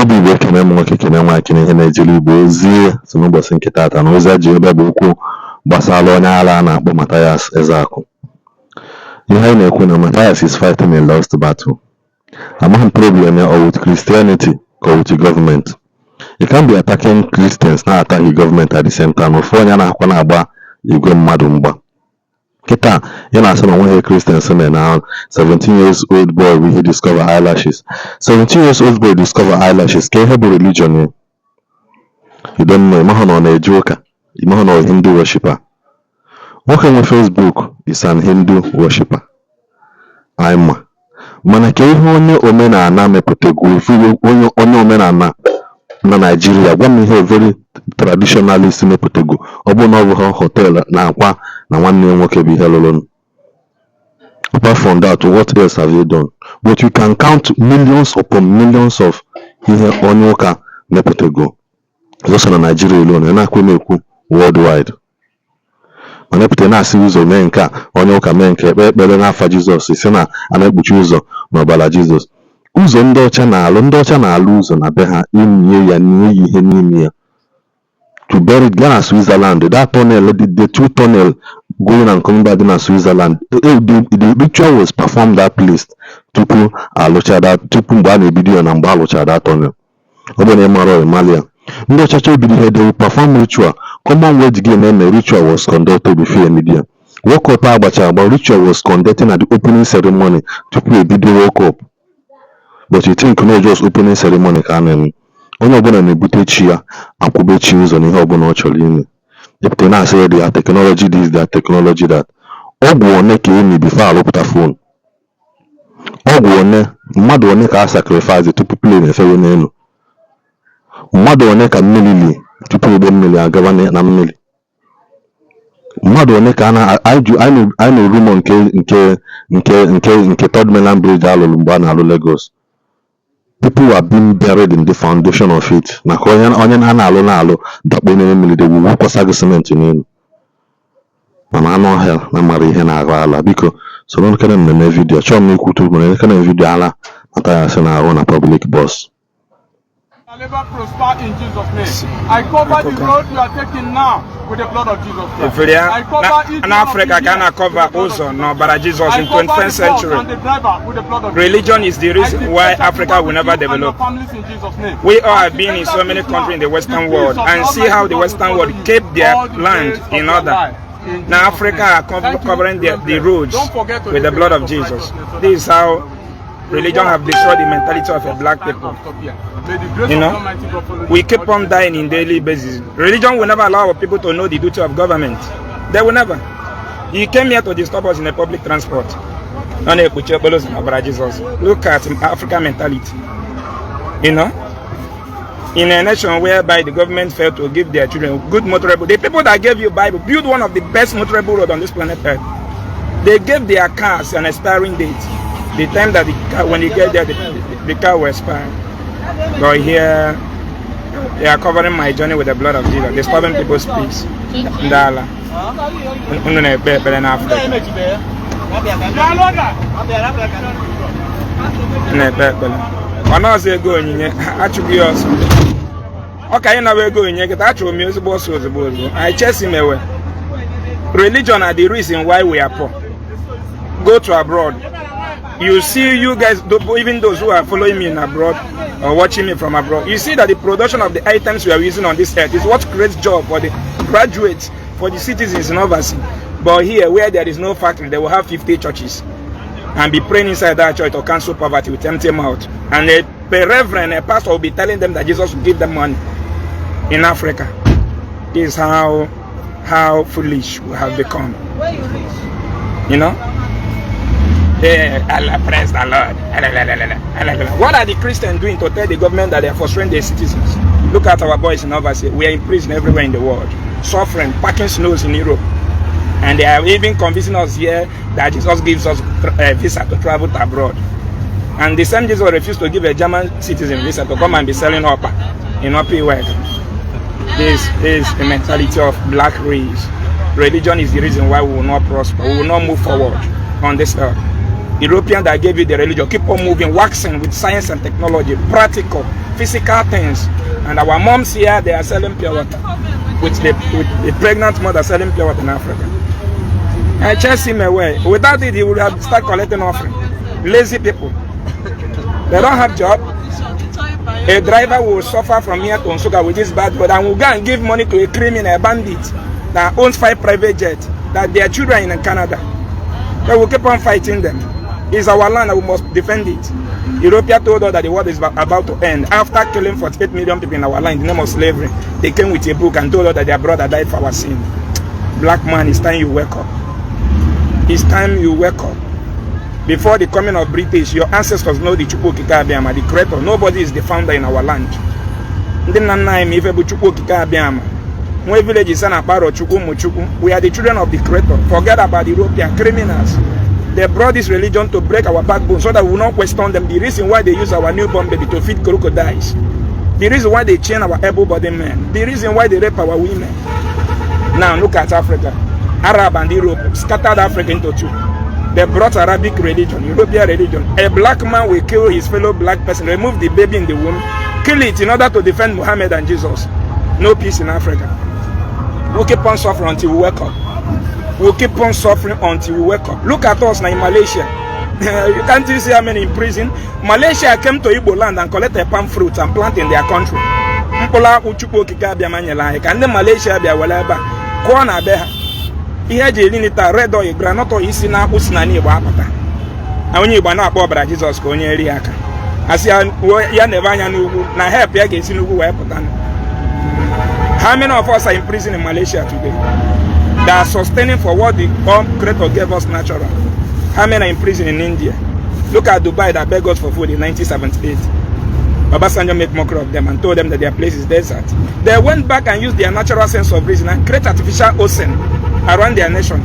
Obi Igbo ekene m nwoke kene nwa kene ihe na-ejiri Igbo ozi so n'ụbọchị nke taata na ozi ji ebe bụ okwu gbasara onye agha a na-akpọ Matthias Ezeaku. Ihe anyị na-ekwu na Matthias is fighting a lost battle. Amaghị problem ya or with Christianity or with the government. You can't be attacking Christians na attacking government at the same time. Ofu onye na-akwa na-agba igwe mmadụ mgba. Kịta ya na-asị na onweghị Christians na 17 years old boy we discover eyelashes. 17 years old boy discover eyelashes. Ka ihe bụ religion ya? You don't know. Ịmahụ na ọ na-eje ụka. Ịmahụ na ọ Hindu worshipper. Nwoke nwe Facebook is an Hindu worshipper. Anyị ma. Mana ka ihe onye omenala mepụtago onye omenala na Nigeria gwa m ihe very traditionalist mepụtago ọ bụ na ọ bụ hotel na akwa na nwanne nwoke bụ ihe lụrụ. Apart from that, what else have you done? But you can count millions upon millions of ihe onye ụka mepụtago just na Nigeria alone na-akwe na-ekwu worldwide. Ma mepụta na-asị ụzọ mee nke a onye ụka mee nke ekpere n'afa Jizọs isi na a na-ekpuchi ụzọ n'ọbara Jizọs. Ụzọ ndị ọcha na-alụ ụzọ na be ha inye ya ihe n'ime ya. To bury it na Switzerland, that tunnel, the two tunnel going and coming back in Switzerland, the ritual was performed that place tupu alụcha mgbe a na-ebido ya na mgbe alụcha that tunnel. Ọ bụ na ịmara Emalia. Ndị ọchacha ebido ihe they will perform ritual. Commonwealth game eme ritual was conducted before media. Woke up agbacha agba ritual was conducted at the opening ceremony tupu ebido woke up. But you think no just opening ceremony ka na-eme. Onye ọbụla na-ebute chi ya akwụbe chi ụzọ n'ihe ọbụla ọ chọrọ ime. Epụta na-asị dị ya technology this, that technology that. Ọgwụ one ka emi before alụpụta phone. Ọgwụ one mmadụ one ka a sacrifice tupu plane efewe n'elu. Mmadụ one ka mmiri li tupu ụgbọ mmiri agawa na mmiri. Mmadụ one ka anyị na-erumo nke Third Mainland Bridge alụrụ mgbe a na-alụ Lagos. People were being buried in the foundation of it. Na onye na-alụ dakpo n'ime mmiri de wuwu kwasa cement n'elu. Mana anụ ọhịa na mara ihe na-aghọ ala. Biko soro nkene mmemme vidio chọọ m ikwu tupu na nkene vidio ala Matthias na-arụ na public bus. Never prosper in Jesus' name. I cover the road you are taking now with the blood of Jesus Christ. I cover each Africa can cover also no but Jesus in 21st century. And the driver with the blood of Religion is the reason why Africa will never develop. We all have been in so many countries in the Western world and see how the Western world kept their land in order. Now Africa are covering the roads with the blood of Jesus. This is how religion have destroyed the mentality of a black people. You know, we keep on dying in daily basis. Religion will never allow people to know the duty of government. They will never. He came here to disturb us in a public transport. Look at African mentality. You know, in a nation whereby the government failed to give their children good motorable, the people that gave you Bible built one of the best motorable road on this planet Earth. They gave their cars an expiring date. The time that the car, when you get there, the car will expire. But here, they are covering my journey with the blood of Jesus, disturbing people's peace. Ndala. I chase him away. Religion are the reason why we are poor. Go to abroad. You see, you guys, even those who are following me in abroad or watching me from abroad, you see that the production of the items we are using on this earth is what creates job for the graduates, for the citizens in overseas. But here, where there is no factory, they will have 50 churches and be praying inside that church to cancel poverty with empty mouth. And a reverend, a pastor will be telling them that Jesus will give them money in Africa. This is how foolish we have become. You know? Allah praise the Lord. What are the Christians doing to tell the government that they are frustrating their citizens? Look at our boys in overseas. We are in prison everywhere in the world, suffering, packing snows in Europe. And they are even convincing us here that Jesus gives us a visa to travel to abroad. And the same Jesus refused to give a German citizen visa to come and be selling oppa in Opi work. This is the mentality of black race. Religion is the reason why we will not prosper, we will not move forward on this earth. European that gave you the religion, keep on moving, waxing with science and technology, practical, physical things. And our moms here, they are selling pure water. With the pregnant mother selling pure water in Africa. I chase him away. Without it, he would have started collecting offering. Lazy people. They don't have job. A driver will suffer from here to Onsuka with this bad blood and will go and give money to a criminal, a bandit that owns 5 private jets, that their children in Canada. They will keep on fighting them. It's our land and we must defend it. Europeans told us that the world is about to end. After killing 48 million people in our land in the name of slavery, they came with a book and told us that their brother died for our sin. Black man, it's time you wake up. It's time you wake up. Before the coming of British, your ancestors know the Chukwu Okike Abiama, the creator. Nobody is the founder in our land. We are the children of the creator. Forget about the European criminals. They brought this religion to break our backbone so that we will not question them. The reason why they use our newborn baby to feed crocodiles. The reason why they chain our able-bodied men. The reason why they rape our women. Now look at Africa. Arab and Europe scattered Africa into two. They brought Arabic religion, European religion. A black man will kill his fellow black person, remove the baby in the womb, kill it in order to defend Muhammad and Jesus. No peace in Africa. We'll keep on suffering until we wake up. We'll keep on suffering until we wake up. Look at us now in Malaysia. You can't see how many in prison. Malaysia came to Igbo land and collected palm fruits and plant in their country. And then Malaysia be whatever. Kwana beha. Ihe jeli nita red oil granite oil isi na akpụ si na Igbo apụta. Na onye Igbo na-akpọ ọbara Jesus ka onye eri aka. Asị ya nebe anya n'ugwu na help ya ga-esi n'ugwu wee pụta. How many of us are in prison in Malaysia today? They are sustaining for what the Creator gave us natural. How many are in prison in India? Look at Dubai that begged us for food in 1978. Obasanjo made mockery of them and told them that their place is desert. They went back and used their natural sense of reason and create artificial ocean around their nation.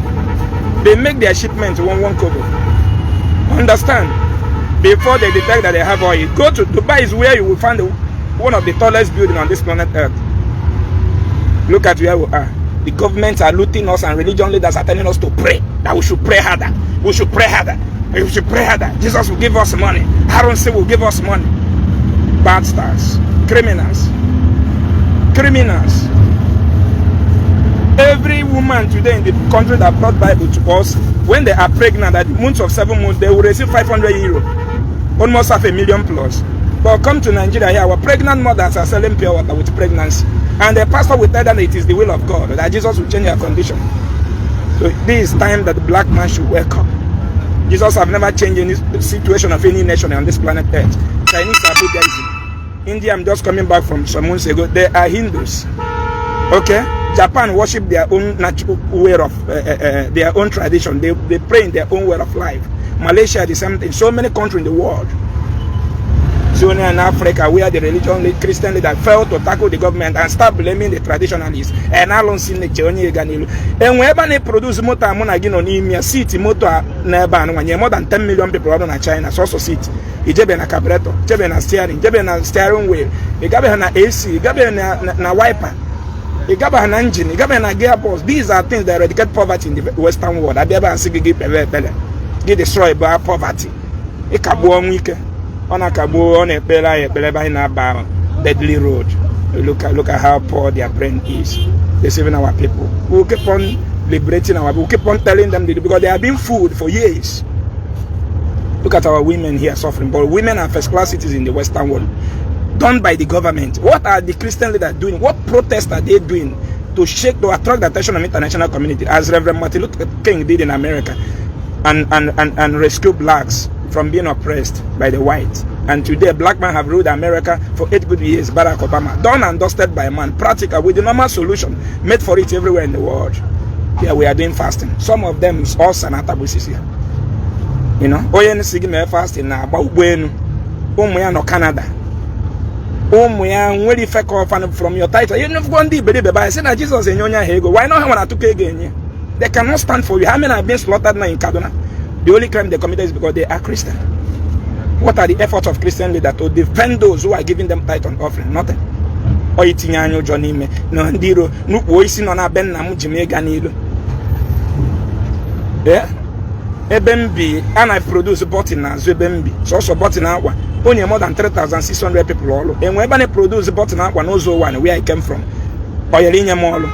They make their shipments one kobo. Understand? Before they detect that they have oil, go to Dubai is where you will find one of the tallest buildings on this planet Earth. Look at where we are. The governments are looting us and religion leaders are telling us to pray. That we should pray harder. We should pray harder. We should pray harder. Jesus will give us money. Harun say will give us money. Bad stars. Criminals. Criminals. Every woman today in the country that brought Bible to us, when they are pregnant at the months of 7 months, they will receive 500 euro. Almost half a million plus. But come to Nigeria here, our pregnant mothers are selling pure water with pregnancy. And the pastor will tell them that it is the will of God, that Jesus will change their condition. So this is time that the black man should wake up. Jesus have never changed any situation of any nation on this planet Earth. Chinese are Buddhism. India, I'm just coming back from some months ago. They are Hindus. Okay? Japan worship their own natural way of, their own tradition. They pray in their own way of life. Malaysia, the same thing. So many countries in the world. So in Africa, where the religion, Christian leader failed to tackle the government and start blaming the traditionalists. And I don't see the journey again. And whenever they produce motor, I'm going to city motor more than 10 million people out in China. So city. You have a carburetor, you have a steering, you have a steering wheel, you have an AC, you have a wiper, you have an engine, you have a gearbox. These are things that eradicate poverty in the Western world. I never see get destroyed by poverty. It can go on week. On a cabo on a deadly road. Look at how poor their brain is. Deceiving our people. We'll keep on liberating we'll keep on telling them because they have been fooled for years. Look at our women here suffering. But women are first class citizens in the Western world. Done by the government. What are the Christian leaders doing? What protests are they doing to attract the attention of the international community? As Reverend Martin Luther King did in America and rescue blacks from being oppressed by the whites. And today, black men have ruled America for 8 good years. Barack Obama, done and dusted by a man, practical with the normal solution made for it everywhere in the world. Here we are doing fasting. Some of them is all Sanata buses here. You know, Oyen Sigma fasting now, but when no Canada. When you fake off from your title, you know, one day, baby, I said that Jesus in your hego. Why not want to take again? They cannot stand for you. How many have been slaughtered now in Kaduna? The only crime they committed is because they are Christian. What are the efforts of Christian leaders to defend those who are giving them tithe and offering? Nothing. O itinyanyo Johnny me no ndiro nu wo isi no na ben na mu jime ga nilu. Yeah. Ebembi, and I produce button as Ebembi. So also button aqua. Only more than 3,600 people all. And when I produce button aqua, no so one where I came from. Oyelinya Molo.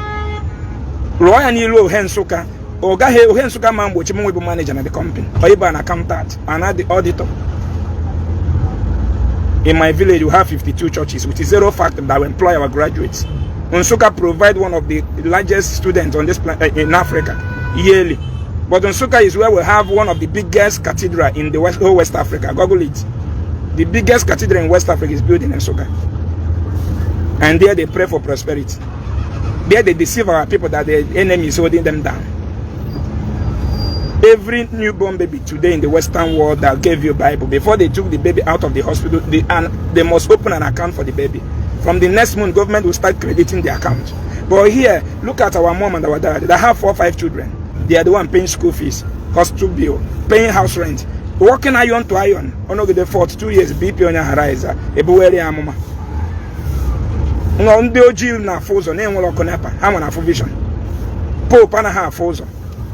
Roya Nilo Hensuka. Ogahe Hensuka man, which will be manager at the company. Or even an accountant and the auditor. In my village, we have 52 churches, which is zero fact that we employ our graduates. Nsuka provide one of the largest students on this planet in Africa yearly. But Nsuka is where we have one of the biggest cathedral in the whole West Africa. Google it. The biggest cathedral in West Africa is built in Nsuka. And there they pray for prosperity. There they deceive our people that the enemy is holding them down. Every newborn baby today in the Western world that gave you a Bible, before they took the baby out of the hospital, they must open an account for the baby. From the next month, government will start crediting the account. But here, look at our mom and our dad. They have 4 or 5 children. They are the one paying school fees, hospital bill, paying house rent, working iron to iron. Ono get the 42 years BP on your horizon. Ebuweri amoma. No, ndị ojii na fozo na enwere ọkụ nepa. Ha nwere afọ vision. Pope anaghị afọ ụzọ.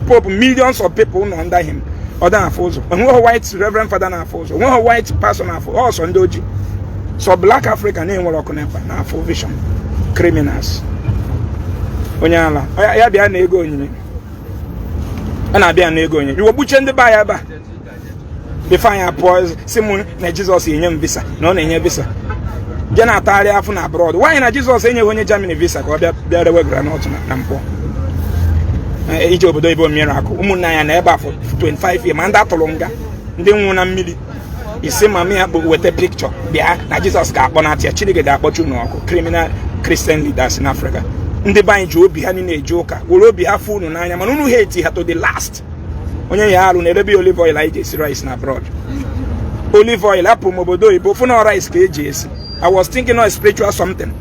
Pope, millions of people no under him. Other afọ ụzọ. Onwe white reverend father na afọ ụzọ. Onwe white pastor na afọ. Also ndị ojii. So black Africa na enwere ọkụ nepa na afọ vision. Criminals. Onyala. Ya bịa na ego onyinye. Ana bịa na ego onyinye. Iwo buche ndị ba ya ba. Before ya pause, simu na Jesus yenye visa. Na ọ na-enye visa. Je na Attire afọ na abroad. Why na Jesus enye onye Germany visa ka ọ bịa rewe granot na mpọ. Ije obodo ibo miracle. Ụmụnna ya na ebe afọ 25 years ma ndị atụrụ nga. Ndị nwụ na mmiri. Isi mama ya bụ weta picture bịa na Jesus ga-akpọ na Attire. Chineke ga-akpọchu n'ọkụ. Criminal Christian leaders in Africa. Ndị banyị ji obi ha niile eje ụka. Were obi ha fụ unu n'anya mana unu hate ha to the last. Onye ya arụ na-erebe olive oil anyị esi rice na abroad. Olive oil apụ obodo oyibo fụ na rice ka eji esi. I was thinking of spiritual something.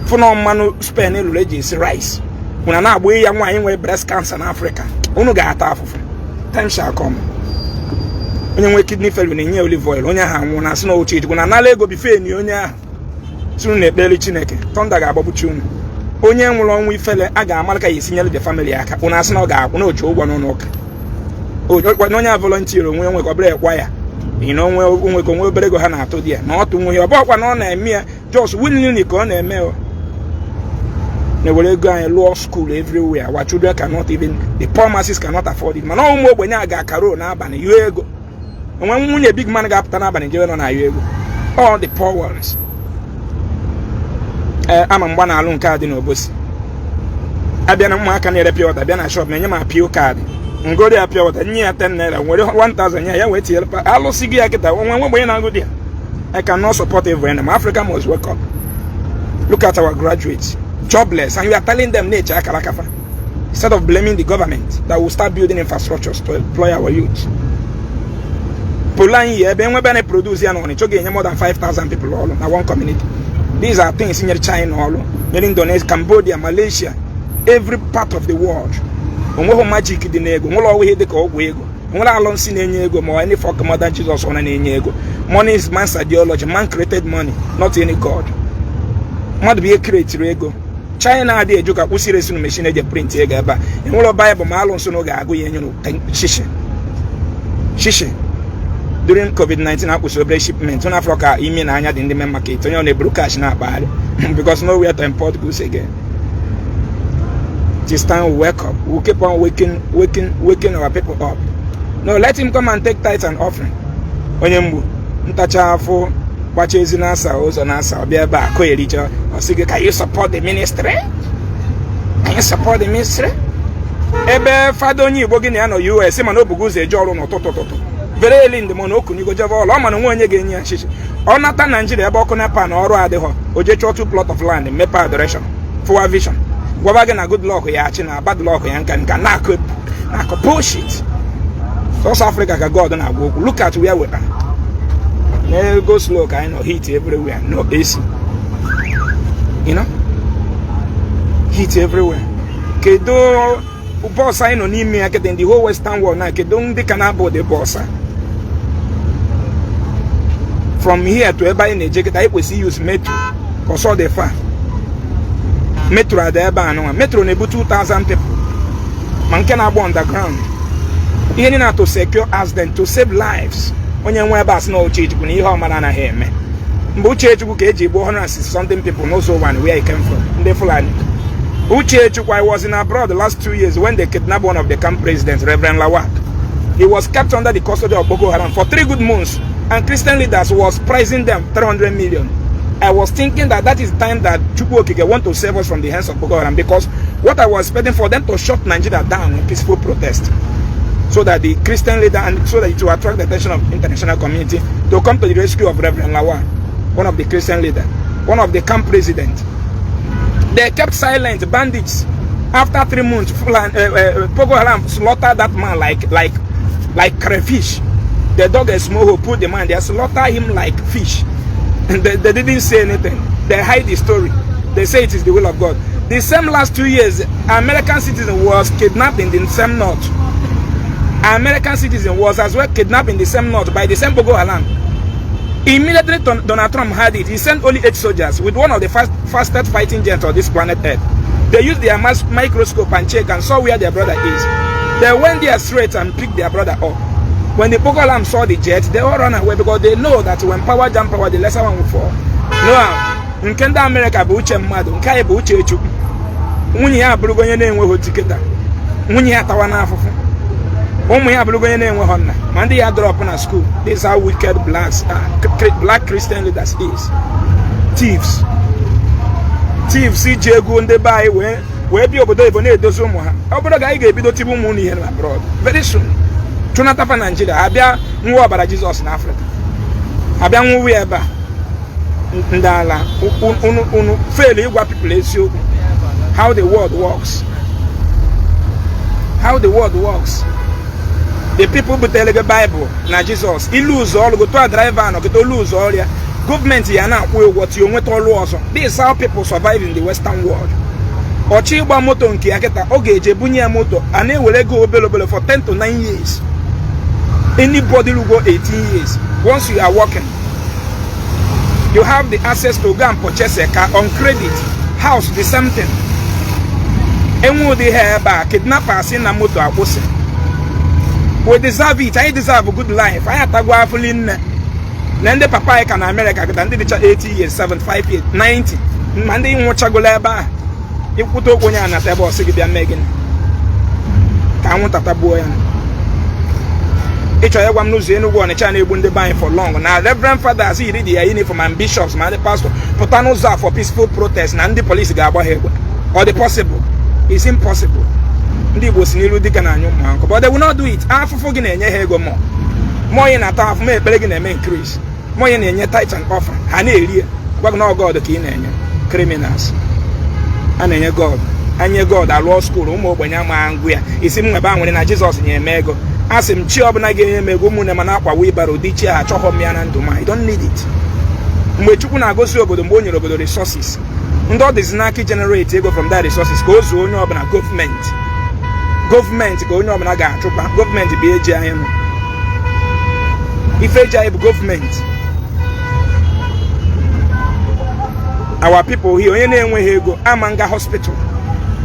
Fụ na mmanụ Spain eluru eji esi rice. Una na-agba ya nwaanyị nwere breast cancer na Africa. Unu ga-ata afụfụ. Time shall come. Onye nwe kidney failure na-enye olive oil. Onye ahụ anwụ na asị na oche ejikwa na nala ego bife enyi onye ahụ. Tunu na-ekpere Chineke. Thunder ga-agbagbuchi unu. Onye nwụrụ ọnwụ ifele a ga-amara ka ya esinyere the family aka. Unu asị na ọ ga-akwụ na oji ụgwọ n'ụlọ ụka. Onye a volunteer onwe nwekwa obere ekwa ya. Onwe ka onwe obere ego ha na-atụ di ya. Na ọtụ nwe ya. Ọ bụkwa na ọ na-eme ya just willingly ka ọ na-eme o. Na were ego anyị law school everywhere. Our children cannot even, the poor masses cannot afford it. Mana ụmụ ogbenye a ga-akaro n'abalị yụọ ego. Onwe nwunye big man ga-apụta n'abalị jewe nọ na yụọ ego. All the poor ones. Ama mgba na alụ nke a dị n'Obosi. Abịa na ụmụaka na-ere pure water, abịa na shop na-enye m apịa kaadị. Ngori ya pure water, nye ya 10 naira, nwere 1000 ya wee tinyere pa. Alụsị gị ya kịta, onwe ogbenye na-agụ di ya. I cannot support every enemy. Africa must wake up. Look at our graduates. Jobless, and we are telling them nature akarakafa. Instead of blaming the government that will start building infrastructures to employ our youth. Poland here, when we produce here, more than 5,000 people all in one community. These are things in China, all in Indonesia, Cambodia, Malaysia, every part of the world. When we magic the nego, we always the go ego. We alone see ego more any fuck more than Jesus on an ego. Money is man's ideology. Man created money, not any god. Must be a creator ego. China dey ejuka kwụsị resinu machine eje print ego ebe a. Enwere Bible ma alụ nso no ga-agụ ya enyo shishi. During COVID-19 akwụsị obere shipment on Africa ime na anya dị ndị main market onye na-eburu cash na akpagharị because nowhere to import goods again. This time we wake up. We keep on waking our people up. No, let him come and take tithes and offering. Onye mgbu ntacha afọ Pachezi nasa ozo nasa obia ba ko Elijah or say can you support the ministry? Can you support the ministry? Ebe fado onye Igbo gị na no US ma no buguze eje ọrụ n'ụtụtụ. Very early in the morning okunu go java all ma no nwe onye ga-enye achichi. Ọ nata Nigeria ebe ọkụ nepa na ọrụ adịghọ. O je chọọ 2 plot of land mepe adoration for vision. Gwaba gị na good luck ya achi na bad luck ya nka na bullshit. South Africa ka God na agwa okwu. Look at where we are. Go slow, kind of heat everywhere, no AC. You know? Heat everywhere. Kedo boss I no need me in the whole Western world now. Kedo they can about the boss. From here to everybody in the jacket, I will see use metro. Cause all the far. Metro at the Eba no metro nebu 2,000 people. Man can go underground. Ihe ni na to secure accident, to save lives. Onye nwe ebe asị na Uchechukwu na ihe ọmara anaghị eme. Mgbe Uchechukwu ka eji egbu 160 something people knows one where he came from. Ndị Fulani. Uchechukwu, I was in abroad the last 2 years when they kidnapped one of the camp presidents, Reverend Lawak. He was kept under the custody of Boko Haram for 3 good months, and Christian leaders was pricing them 300 million. I was thinking that is the time that Chukwu Okike want to save us from the hands of Boko Haram, because what I was expecting for them to shut Nigeria down in peaceful protest, so that the Christian leader, and so that it will attract the attention of international community to come to the rescue of Reverend Lawak, one of the Christian leaders, one of the camp presidents. They kept silent. Bandits. After 3 months, Boko Haram slaughtered that man like crayfish. The dog is small, put the man, they slaughter him like fish. And they didn't say anything. They hide the story. They say it is the will of God. The same last 2 years, American citizen was kidnapped in the same north. American citizen was as well kidnapped in the same north by the same Boko Haram. Immediately Donald Trump had it. He sent only 8 soldiers with one of the fastest fighting jets on this planet Earth. They used their microscope and check and saw where their brother is. They went there straight and picked their brother up. When the Boko Haram saw the jet, they all ran away because they know that when power jam power, the lesser one will fall. No, in Kenda America, Buche Madu, Nkai Buche Chuk, Munia Brugoyan and Wotiketa, Munia Tawana. When we have Brugoyan and Wahana, Monday I drop on a school. This is how wicked black Christian leaders is. Thieves. Thieves, Isiagu and they buy where be over there, those who have. Open guy gave you Tibu money here abroad. Very soon. Tunatapa Nigeria, Abia, more about Jesus in Africa. Abia, we ever. Ndala, fairly what people you how the world works. How the world works. The people who tell the Bible, now Jesus, he lose all, go to a driver and go to lose all. Government here now will what you want all laws. This is how people survive in the Western world. Ochiba moto nki aketa oge jebunya moto and they will go available for 10 to 9 years. Anybody will go 18 years. Once you are working, you have the access to go and purchase a car on credit. House, the same thing. And when they have kidnappers in a motor, we deserve it. I deserve a good life. I have to go out for then the papa can America can did 80 years, 75 years, 90. Monday in what Chagolaba. If we talk when you're at the boss, you can make it. I want a boy. Each other one knows anyone a channel wouldn't buy for long. Now, Reverend Father, I see the uniform and bishops, man, the pastor, Potano's for peaceful protest, and the police got here. Or the possible. It's impossible. Ndi was nilu dikana nyuma, but they will not do it. Half of forgetting any hego more. More in a half may begging a main increase. More in any tight and offer. And area, but no God the king criminals. And then your God. And your God, our law school, when you're angry, is him about when Jesus in your mego. Ask him, Chiob and I gave him a woman and manapa, we barodicha, chohomian and to my. Don't need it. Mwechukuna goes over the money over the resources. And all this Naki generate go from that resources goes to a government. Government go no managa tropa. Government be AJIM. If AJIM government. Our people here, when we go, Amanga Hospital.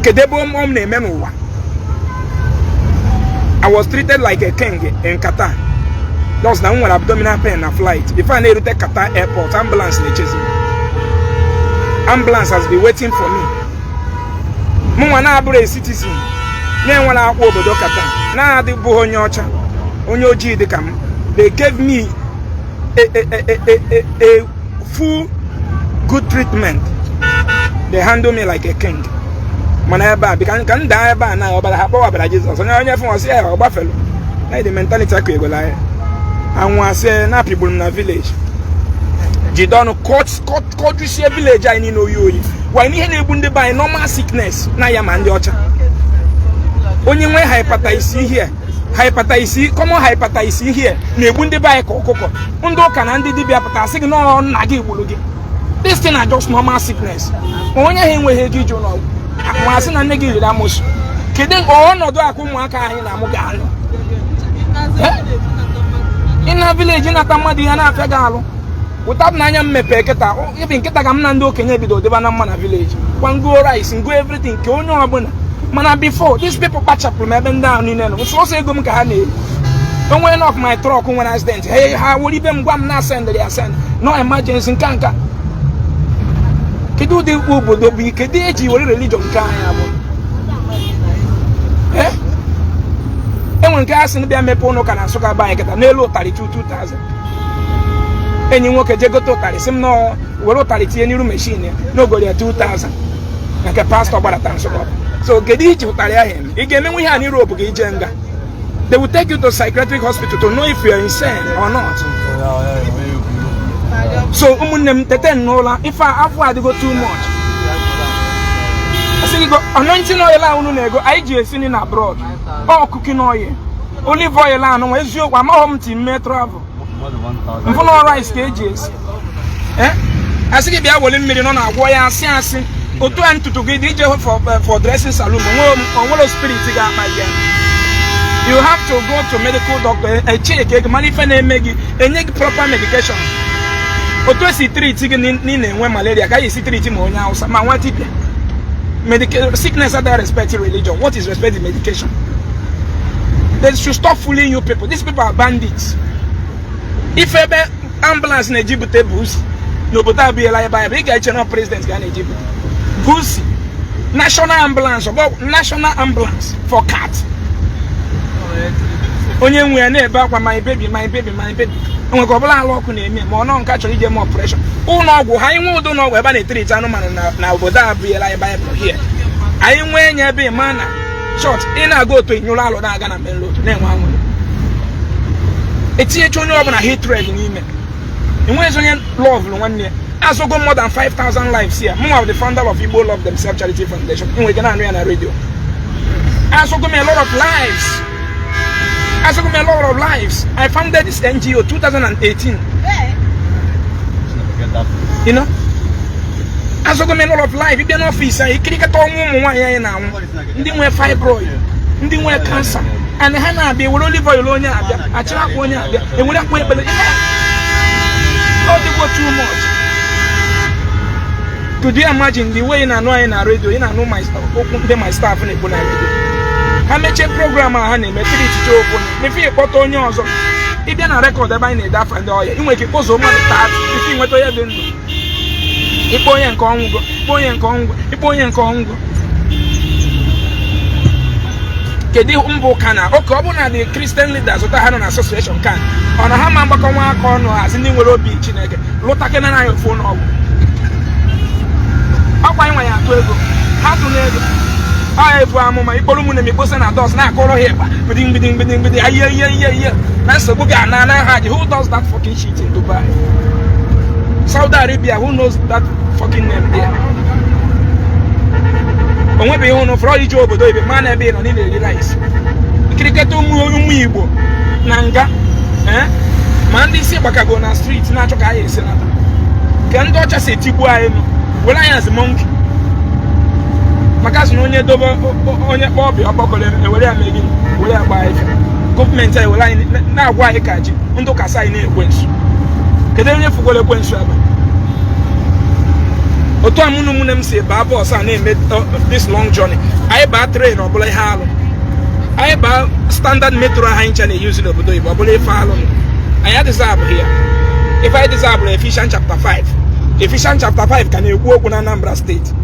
Kedebo Momne Memoa. I was treated like a king in Qatar. Lost now one abdominal pain and flight. If I need to take Qatar airport, ambulance they chase me. Ambulance has been waiting for me. Mwana abre citizen. Then when I over the Qatar, now the Bohonyocha, Onyoji de Cam, they gave me a full good treatment. They handle me like a king. Manaba can die by now, but I have over Jesus. And I never was here or Buffalo. Like the mentality I could go like. And was say, now people in the village. Jidono court you see a village I know you. Why need to buy normal sickness? Now you're man, the ocha. Only when hepatitis here. Hepatitis, common hepatitis here. Nebundi buy cocoa. Undo can Andy be appetizing no nagi wulugi. This thing are just normal sickness. Only him with his journal. Was in a negative Ramos. Kidding all no do Akumaka in Amugano. In a village in Atamadi and Afagalo. Without Nanya Mepeketa, even Ketagamando can be the Vanamana village. One go rice and go everything, Kono Abuna. Mana before, these people patch up from even down in them. So say go mkahane. Don't went off my truck when I stand. Hey, how will even go na send they send? No emergency kanka. Kedu the ubo do bi kedeji wori religion kan ya bo. Eh? When gas in the Mepono can answer by get a nelo 2000. And you walk a jago totally, some no, we're totally any room machine, nobody at 2000. Like a pastor about a answer. So get it to him. Again, we have Europe, they will take you to a psychiatric hospital to know if you are insane or not. So, if I have to go too much, I say, go anointing oil, I go, I just in abroad. Oh, cooking oil. Olive oil, I know, as you are my home team may travel. I'm for no rice cages. Eh? I say, if I will million on a way, I see, or to get DJ for dressing saloon, or one of spirit to get my game. You have to go to medical doctor and check, manifest, make and proper medication. Or to see treating in when malaria, I see treating on house, my one tip. Sickness that respect religion. What is respecting medication? They should stop fooling you people. These people are bandits. If ever ambulance in Egypt bus, no but I'll be a lie by a big national president in Egypt. Bus, national ambulance, about national ambulance for cats. Only we are never my baby. And we go along with me, more non catch more pressure. Oh no, I don't know where they treat animal now, but I'll be a lie by here. I am when you be man. Short, in I go to New Lalo, I'm gonna be low to them one. It's here to know about a hatred in email. And when you love 1 year, as we go more than 5,000 lives here, more of the founder of Igbo Love Themselves Charity Foundation, and we can on a radio. As we go a lot of lives. As we go a lot of lives. I founded this NGO 2018. You know? As we go a lot of life, if you're an officer, you can't get all now. Ndi we fibroid, ndi we cancer, and the Hana be will only for Yolonia, a Chalaponia, and we don't wait, but oh, they go too much. Could you imagine the way in a radio, in a know my staff in a radio? How much a programmer, honey, make it to open, if you put on yours, if you're not record, I need that and all, you make it also much that if you what I have done. Ipoy and Congo, Ipoy and Congo. Kedi umbo kana okobuna the Christian leaders that had an association can on a hamamba kwa kono as in the be chineke lota kena na your phone up akwa nwa ya to ego ha to nego ai bu amuma ikolu mu na mi bosa na dos na akoro here biding aye na so go ga na haji who does that fucking shit in Dubai, Saudi Arabia? Who knows that fucking name there? When we on for Iri Ji obodo ibe man ebe no ni le rice kiriketo umu Igbo nanga man ndi si gbakago na street na achoka aye senata ke ndo ocha se tigbu aye no we la as monkey makazi no onye dobo onye kpobi obokole ewere amegi were agba ife government aye we la na agwa aye kaji ndo kasa ina ekwensu kede onye fugole ekwensu aba Oto amunu munem say baba osa na made this long journey. I buy train or bole halo. I buy standard metro high channel using obodo Igbo bole follow. I had deserve here. If I deserve Ephesians chapter 5. Ephesians chapter 5 can you go na Anambra state.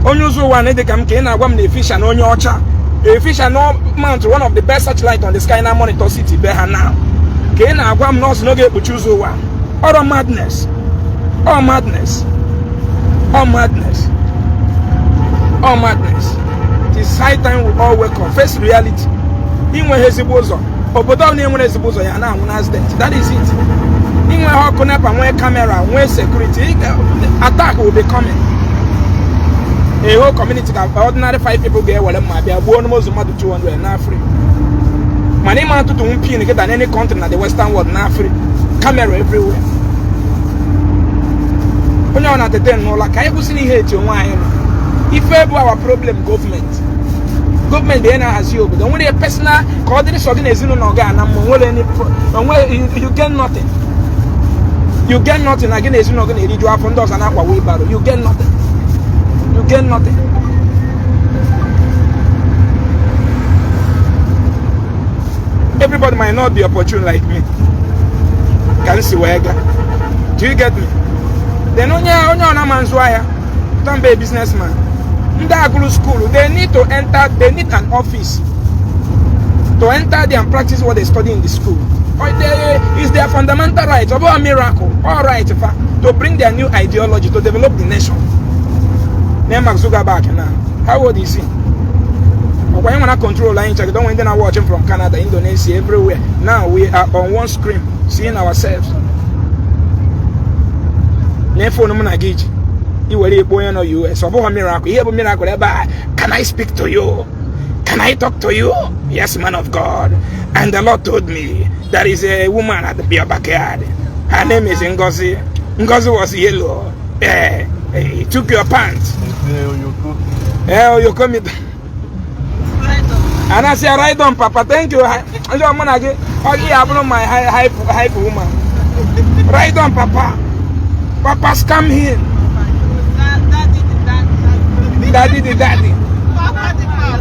Onyozo one dey kam ke na agwam na Ephesians onye ocha. Ephesians no mount one of the best satellite on the sky na monitor city be ha now. Ke na agwam no so no get puchuzo one. All madness. All madness. All madness. All madness. It is high time we all wake up. Face reality. Inwe hezibozo. Obodo ni enwe hezibozo ya na accident. That is it. Inwe hokunepa nwe camera, nwe security. Attack will be coming. A whole community of ordinary 5 people get wale mabia. Buono mozu madu 200 na free. Mani man to umpini get than any country in the Western world na free. Camera everywhere. When you're not the ten, no, like I was in here to wine. If ever our problem, government, then has you, but only a personal coordination organization, no organ, you get nothing. You get nothing again, as you know, going to do from those and our way battle. You get nothing. You get nothing. everybody might not be opportune like me. Can see where I got. Do you get me? Then on a man's wire, don't be a businessman. Ndi school, they need to enter, they need an office to enter there and practice what they study in the school. It's their fundamental right, about a miracle, all right, to bring their new ideology, to develop the nation. Name Mark Zuckerberg now. How old is he? Why you want to control line check? Don't want them watching from Canada, Indonesia, everywhere. Now we are on one screen, seeing ourselves. Therefore, no man gauge. You will be in the US. About a miracle. You have a miracle. Can I speak to you? Can I talk to you? Yes, man of God. And the Lord told me there is a woman at the beer backyard. Her name is Ngozi. Ngozi was yellow. He took your pants. You come in. And I say, right on, Papa. Thank you. I'm gonna get my hype woman. Right on, Papa. Papa's come here. Daddy the daddy.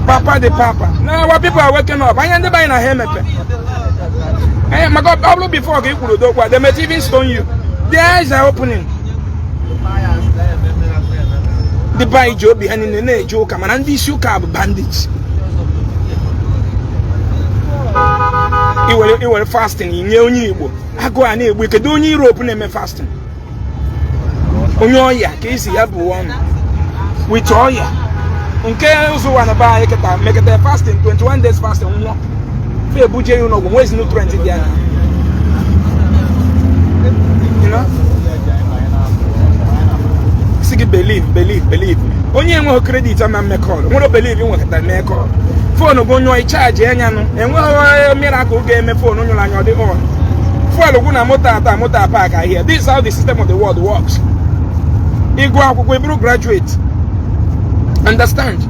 Papa the papa. Now what people are waking up. I ain't buying a helmet. Hey, my God, Bobble before you could do what they may even stone you. The eyes are opening. The buy job behind in the joke, and these you cab bandits. You were fasting in your Igbo. I go and we could do Europe and fasting. Onyoya, Casey, everyone. With Oya. Okay, also want to buy it, make it a fasting, 21 days fasting. Fair budget, you know, where's no 20 there. You know? See, believe. Only one credit, I'm a call. What do believe in what I make call? Phone go no charge, and what miracle game phone on your line or the own. For Laguna Mota Park, I hear. This is how the system of the world works. Igbo graduate. Understand?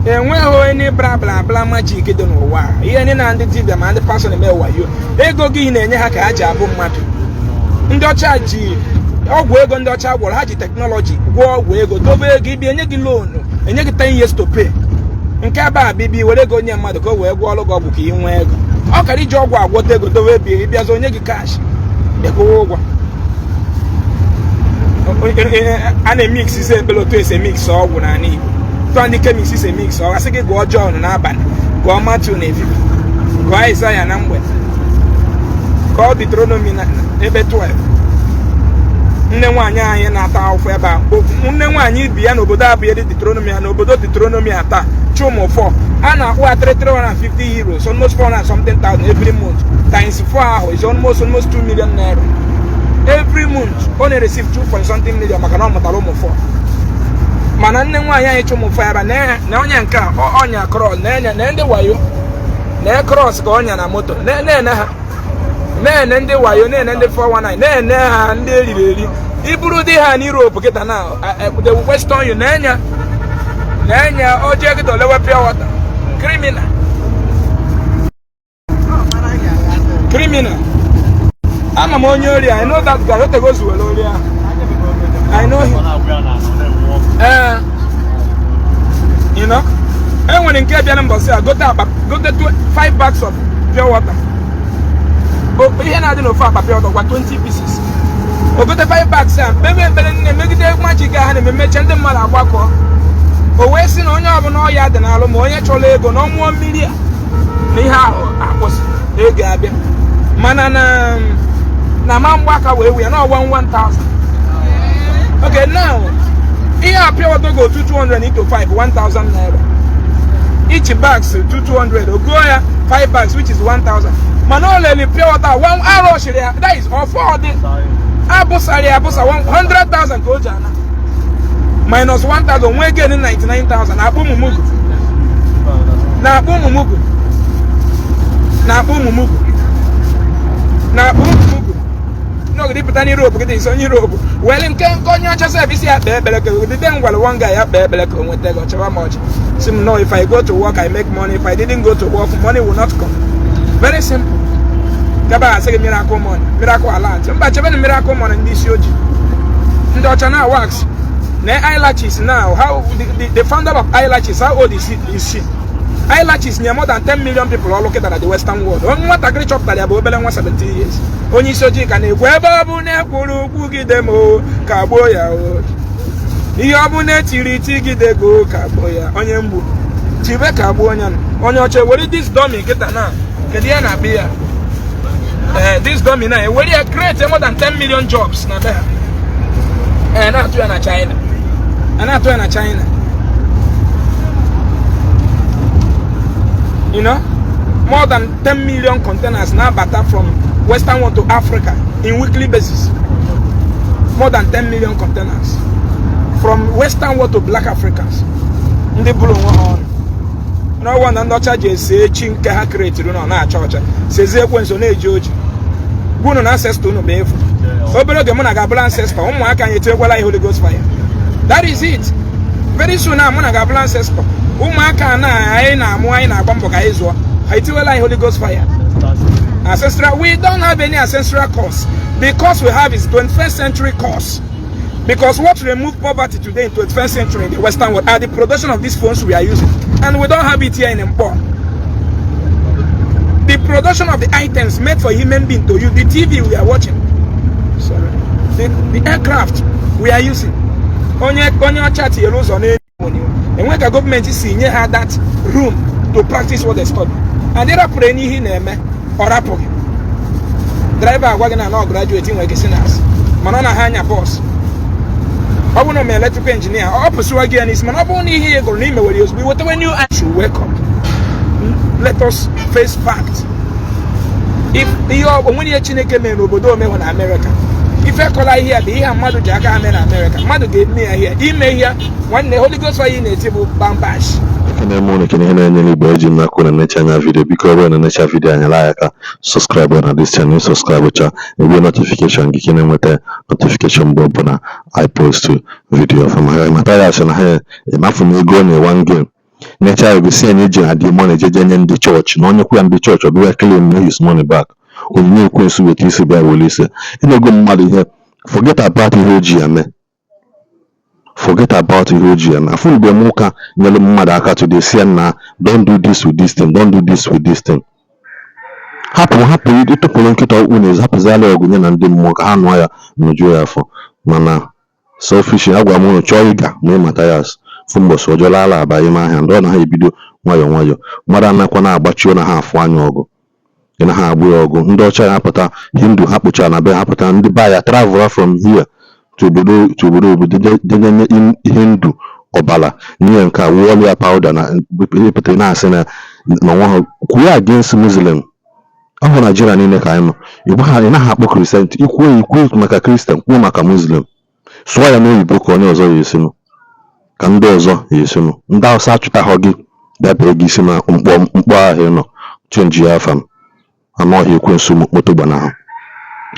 And when any blah magic, you don't know why. You ain't the man, the person in you. They go in and you have a job. In the charge, all work on the child will have technology. Go, give me any loan and you get 10 years to pay. In Kaba, baby, where they go near mother, go where go book in where go. How can you job what they go to way be? There's only cash. They go over. And a mix is below to a mix or when I need. Twenty chemist is a mix or I say go John and Aban, go Matthew Navy, go Isaiah and Amway, go Traditionen, ebe 12. Nnewanyi anyị na-ata ofu ebe a. Nnewanyi bi ya n'obodo abụọ dị Traditionen na obodo Traditionen ata chumo 4. A na-akwụ 350 euros, almost 400 something thousand every month. Times 4 ahụ is almost 2 million naira. Every month, only receive 2 something million maka na ọmụtara ụmụ 4. Mana nnewanyi anyị chumo 4 ebe na onye nke a ọnya cross na ndị wayo na cross ka ọnya na moto na ha. Na ndị wayo na ndị 419 na ha ndị eriri iburu dị ha na Europe kita na the Western Union na oje gị lewe pure water criminal ama m onye ori I know that guy o tego zuwele ori I know him you know enwere nke bịa na mbọsị a gote 5 bags of pure water. Here now, no far, but 20 pieces. O go to 5 bags, make it magic and mention the man. O wasting on your no yard and Alamoya Chole go no 1 million. Niha was a gabi. Manana Naman walk away, we are not 1,000. Okay, now here pure water go to 200 into 5, 1,000 naira. Each bags to 200. O go 5 bags, which is 1,000. Manole pure water 1 hour that is all 4 days. Abusa 100,000 go jana. Minus 1,000 we getting 99,000. Abu mumugu. No, the Pitani rope, get this on Europe. Well, in Konya service at Bebelek, the then well one guy at Bebelek went there got so much. Sim no, if I go to work I make money. If I didn't go to work, money will not come. Very simple. Kaba say miracle money, miracle alert. But even miracle money in this yoji. The now works. The eyelashes now. How the founder of eyelashes? How old is she? Eyelashes near more than 10 million people are located at the Western world. Only what agree chop that about 17 years. Only so you can kaboya. Iyabune tiriti gidego kaboya. Onyembu. Tibe kaboyan. Onyoche, what is this dummy get na? Kediana beer. This dummy now, where you create more than 10 million jobs now there. And not to China. And not to China. You know, more than 10 million containers now batter from Western world to Africa in weekly basis. More than 10 million containers from Western world to Black Africans. Ndị bulu on. No one and charge say chinke ha create no na church. Says ekwenso na ejoji. Gunu na ancestor no be efu. Obere oge mụ na ga bula ancestor, ụmụ aka anyị etekwala Holy Ghost fire. That is it. Very soon now mụ na ga bula ancestor. Umaka na anyị na-amụ anyị na-agba mbọ ka anyị zụọ. Ha etiwela Holy Ghost fire. Ancestral, we don't have any ancestral cause. The cause we have is 21st century cause. Because what removed poverty today in 21st century in the Western world are the production of these phones we are using. And we don't have it here in Mpo. The production of the items made for human being to use, the TV we are watching, sorry, the aircraft we are using. Onye chat here on it. And when the government is seeing had that room to practice what they study. And they are praying in or rapport. Driver wagon are not graduating like a sinners. Manana Hanya boss. I want to be electrical engineer. Or pursue again is Manaboni here go name where you be whatever new actual wake up. Let us face facts. If you are when you're Chineke men Obodo me in America. If I call here, the here Madu Jaka in America. Madu gave me here. He may here when the Holy Ghost fire in a table bambash. Video because when nature video and like subscribe on this channel, subscribe to the notification getting with the notification button I post to video from Matthias and here enough for me going in one game. Nature will be saying at the money in the church, no one in the church or be claim his money back. When you with this guy will listen. You know, go mad here. Forget about Iri Ji Yam. Forget about Iri Ji Yam. I feel the mocha nyele mmadụ to the na don't do this with this thing, don't do this with this thing. Happy you to pull nkịta ukwu happy zale ogunye na ndị mmụọ ka ha nụọ ya n'uju ya afọ. Mana selfish agwa m chọọ ịga ma Matthias fumboso ojola ala abaghị m ahịa ndị ọ na ha ebido nwayọ mmadụ anakwa na-agbachio na ha afọ anya ọgụ. In ha agbu ọgụ ndị ọcha ya pụta Hindu ha kpụcha na be ha pụta ndị baya travel from here to obodo denye Hindu ọbala nye nke wọlia powder na epụta na asị na nwa ha kwuo against Muslim. Ahụ Nigeria niile ka anyị nọ Igbo ha na akpọ Christian ikwu maka Christian kwuo maka Muslim sụọ ya n'oyibo ka onye ọzọ ya esinu ka ndị ọzọ ya esinu ndị Hausa achụtahụ gị bịa bee gị isi na mkpọ ahụ nọ chenji ya afam anọghị ekwensu moto gbana ha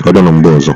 ọ dị na mgbe ọzọ.